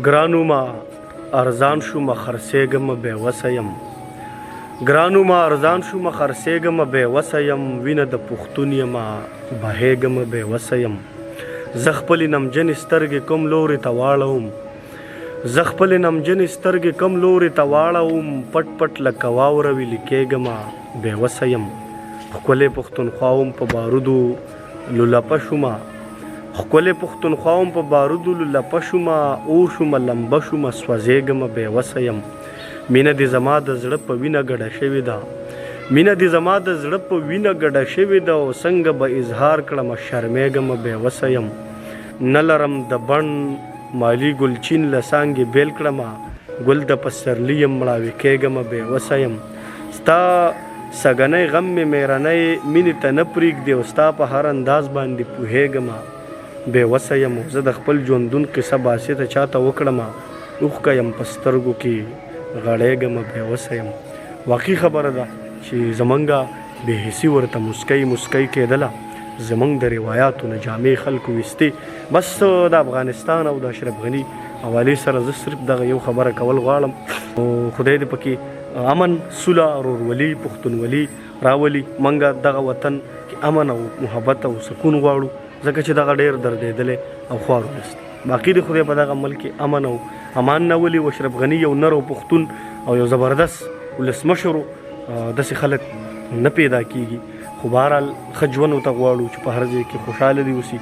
ګرانو ما ارزان شومه خرڅېږمه بېوسه یم ګرانو ما ارزان شومه خرڅېږمه بېوسه یم وینه د پښتون یمه بهېږمه بېوسه یم زه خپلې نمجنې سترګې کوم لورې ته واړوم زه خپلې نمجنې سترګې کوم لورې ته واړوم پټ پټ لکه واوره ویلې کېږمه بېوسه یم ښکلې پښتونخوا وم په بارودو لولپه شومه ښکلې پښتونخوا وم په بارودو لولپه شومه اور شومه لمبه شومه سوځېږمه بېوسه یم مینه دې زما د زړه په وینه ګډه شوې ده مینه دې زما د زړه په وینه ګډه شوې ده او څنګه به اظهار کړمه شرمېږمه بېوسه یم نه لرم د بڼ مالي ګلچین له څانګې بېل کړمه ګل د پسرلي یم مړاوې کېږمه بېوسه یم ستا سږنی غم مې مېرنی مینې ته نه پرېږدي او ستا په هر انداز باندې پوهېږمه بېوسه یم زه د خپل ژوندون قصه باسطه چاته وکړمه اوښکه یم په سترګو کې غړېږمه بېوسه یم واقعي خبره ده چې زمونږه بېحسي ورته مسکی مسکی کېدله زمونږ د روایاتو نه جامې خلکو ویستې بس د افغانستان او د اشرف غني حوالې سره زه صرف دغه یو خبره کول غواړم خدای دې پکې امن سوله ورورولي پښتونولي راولي موږ دغه وطن کې امن او محبت او سکون غواړو ځکه چې دغه ډېر دردېدلی او خوار ولس باقي د خدای په دغه ملک کې امن او امان نه ولي او اشرف غني یو نر او پښتون او یو زبردست ولسمشر داسې خلک نه پیدا کیږي خو بهرحال ښه ژوند ورته غواړو چې په هر ځای کې خوشحاله دي اوسي